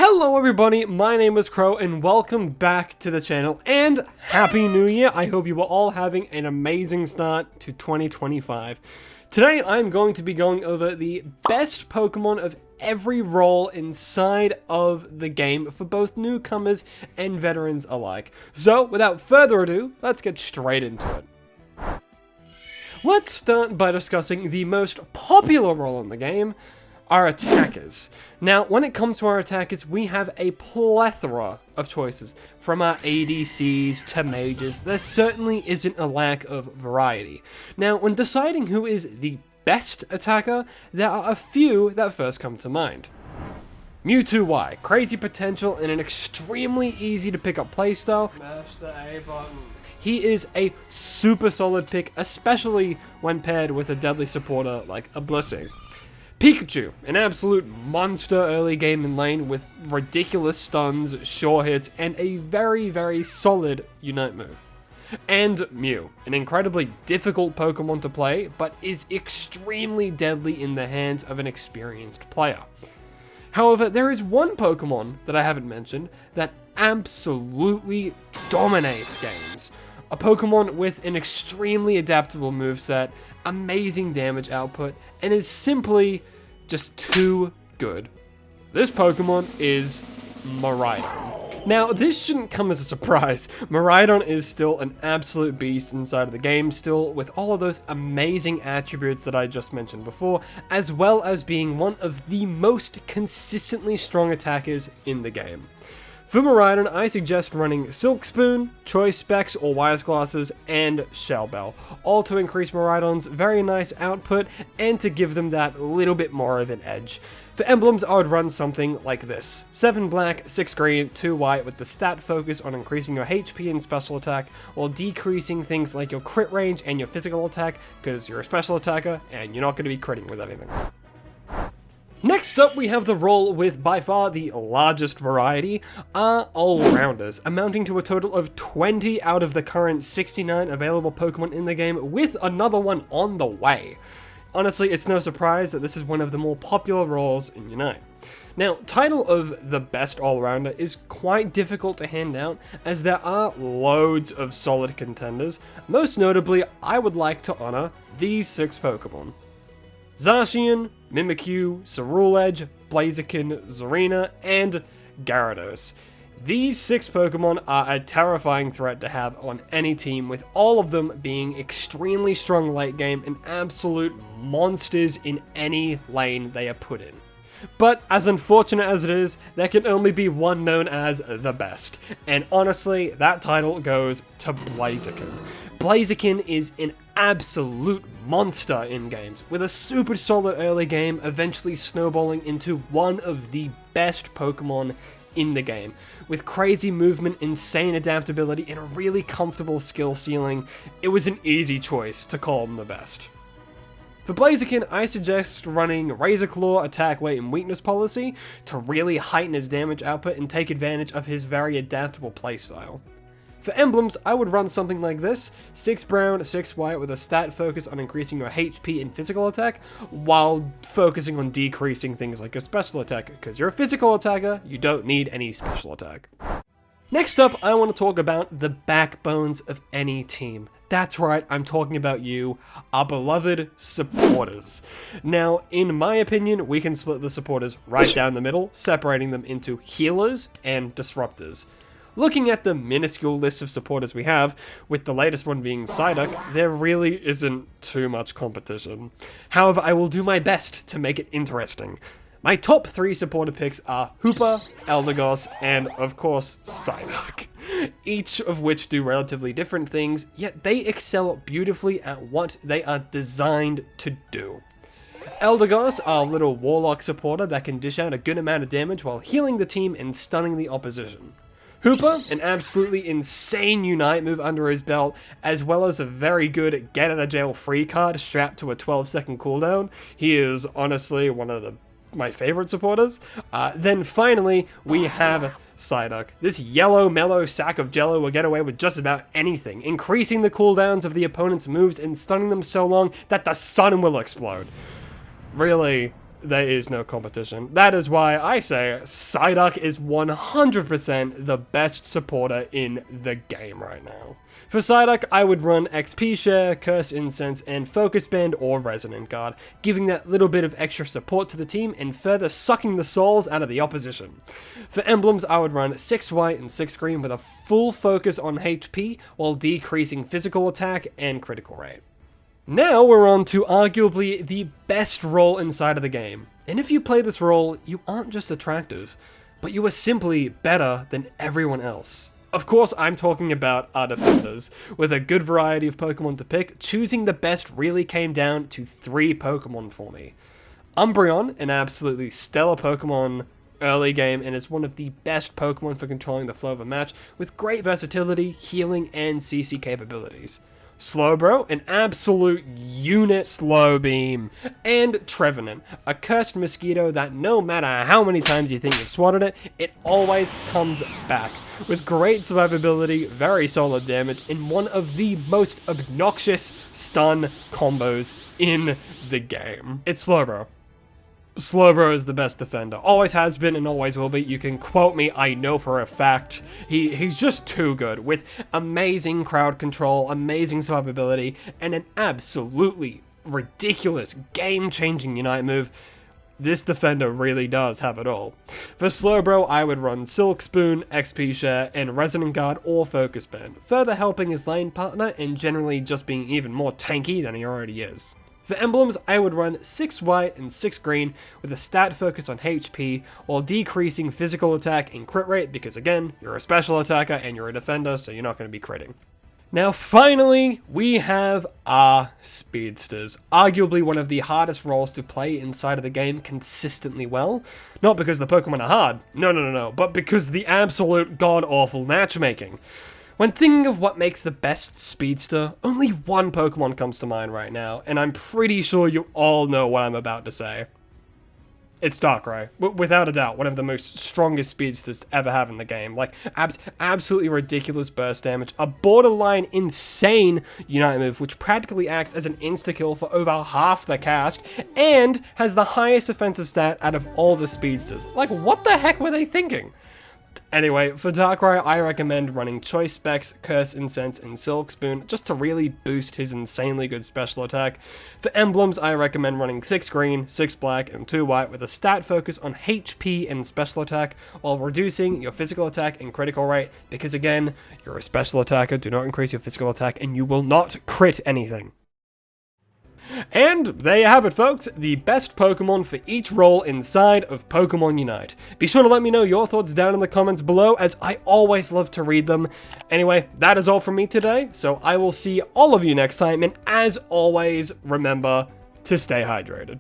Hello everybody, my name is Crow and welcome back to the channel and Happy New Year. I hope you are all having an amazing start to 2025. Today I'm going to be going over the best Pokemon of every role inside of the game for both newcomers and veterans alike. So without further ado, let's get straight into it. Let's start by discussing the most popular role in the game, our attackers. Now, when it comes to our attackers, we have a plethora of choices. From our ADCs to mages, there certainly isn't a lack of variety. Now, when deciding who is the best attacker, there are a few that first come to mind. Mewtwo Y, crazy potential and an extremely easy to pick up playstyle. Mash the A button. He is a super solid pick, especially when paired with a deadly supporter like a Blissey. Pikachu, an absolute monster early game in lane with ridiculous stuns, sure hits, and a very solid Unite move. And Mew, an incredibly difficult Pokemon to play, but is extremely deadly in the hands of an experienced player. However, there is one Pokemon that I haven't mentioned that absolutely dominates games. A Pokemon with an extremely adaptable moveset, amazing damage output, and is simply just too good. This Pokemon is Miraidon. Now, this shouldn't come as a surprise. Miraidon is still an absolute beast inside of the game, still with all of those amazing attributes that I just mentioned before, as well as being one of the most consistently strong attackers in the game. For Miraidon, I suggest running Silk Spoon, Choice Specs or Wise Glasses, and Shell Bell, all to increase Miraidon's very nice output and to give them that little bit more of an edge. For emblems, I would run something like this: 7 black, 6 green, 2 white with the stat focus on increasing your HP and special attack while decreasing things like your crit range and your physical attack because you're a special attacker and you're not going to be critting with anything. Next up, we have the role with by far the largest variety, our all-rounders, amounting to a total of 20 out of the current 69 available Pokemon in the game, with another one on the way. Honestly, it's no surprise that this is one of the more popular roles in Unite. Now, title of the best all-rounder is quite difficult to hand out, as there are loads of solid contenders. Most notably, I would like to honor these 6 Pokemon: Zacian, Mimikyu, Ceruledge, Blaziken, Zarina, and Gyarados. These 6 Pokemon are a terrifying threat to have on any team, with all of them being extremely strong late game and absolute monsters in any lane they are put in. But as unfortunate as it is, there can only be one known as the best, and honestly, that title goes to Blaziken. Blaziken is an absolute monster in games, with a super solid early game eventually snowballing into one of the best Pokemon in the game. With crazy movement, insane adaptability, and a really comfortable skill ceiling, it was an easy choice to call him the best. For Blaziken, I suggest running Razor Claw, attack weight, and weakness policy to really heighten his damage output and take advantage of his very adaptable playstyle. For emblems, I would run something like this: 6 brown, 6 white with a stat focus on increasing your HP and physical attack, while focusing on decreasing things like your special attack, because you're a physical attacker, you don't need any special attack. Next up, I want to talk about the backbones of any team. That's right, I'm talking about you, our beloved supporters. Now, in my opinion, we can split the supporters right down the middle, separating them into healers and disruptors. Looking at the minuscule list of supporters we have, with the latest one being Psyduck, there really isn't too much competition. However, I will do my best to make it interesting. My top 3 supporter picks are Hoopa, Eldegoss, and of course, Psyduck. Each of which do relatively different things, yet they excel beautifully at what they are designed to do. Eldegoss, our little Warlock supporter that can dish out a good amount of damage while healing the team and stunning the opposition. Hoopa, an absolutely insane Unite move under his belt, as well as a very good get out of jail free card strapped to a 12-second cooldown. He is honestly one of my favorite supporters. Then finally, we have Psyduck. This yellow mellow sack of jello will get away with just about anything, increasing the cooldowns of the opponent's moves and stunning them so long that the sun will explode. Really, there is no competition. That is why I say Psyduck is 100% the best supporter in the game right now. For Psyduck, I would run XP Share, Cursed Incense, and Focus Band or Resonant Guard, giving that little bit of extra support to the team and further sucking the souls out of the opposition. For emblems, I would run 6 white and 6 green with a full focus on HP while decreasing physical attack and critical rate. Now we're on to arguably the best role inside of the game. And if you play this role, you aren't just attractive, but you are simply better than everyone else. Of course, I'm talking about our defenders. With a good variety of Pokemon to pick, choosing the best really came down to 3 Pokemon for me. Umbreon, an absolutely stellar Pokemon early game, and is one of the best Pokemon for controlling the flow of a match, with great versatility, healing, and CC capabilities. Slowbro, an absolute unit slow beam, and Trevenant, a cursed mosquito that no matter how many times you think you've swatted it, it always comes back, with great survivability, very solid damage, and one of the most obnoxious stun combos in the game. It's Slowbro. Slowbro is the best defender. Always has been and always will be. You can quote me, I know for a fact. He's just too good, with amazing crowd control, amazing survivability, and an absolutely ridiculous game-changing Unite move. This defender really does have it all. For Slowbro, I would run Silk Spoon, XP Share, and Resonant Guard or Focus Band, further helping his lane partner and generally just being even more tanky than he already is. For emblems, I would run 6 white and 6 green with a stat focus on HP while decreasing physical attack and crit rate because again, you're a special attacker and you're a defender, so you're not going to be critting. Now finally, we have our speedsters, arguably one of the hardest roles to play inside of the game consistently well. Not because the Pokemon are hard, no, but because the absolute god-awful matchmaking. When thinking of what makes the best speedster, only one Pokemon comes to mind right now, and I'm pretty sure you all know what I'm about to say. It's Darkrai, without a doubt, one of the most strongest speedsters to ever have in the game. Like, absolutely ridiculous burst damage, a borderline insane Unite move, which practically acts as an insta-kill for over half the cast, and has the highest offensive stat out of all the speedsters. Like, what the heck were they thinking? Anyway, for Darkrai, I recommend running Choice Specs, Curse Incense, and Silk Spoon just to really boost his insanely good special attack. For emblems, I recommend running 6 green, 6 black, and 2 white with a stat focus on HP and special attack while reducing your physical attack and critical rate because again, you're a special attacker, do not increase your physical attack, and you will not crit anything. And there you have it, folks, the best Pokemon for each role inside of Pokemon Unite. Be sure to let me know your thoughts down in the comments below, as I always love to read them. Anyway, that is all from me today, so I will see all of you next time, and as always, remember to stay hydrated.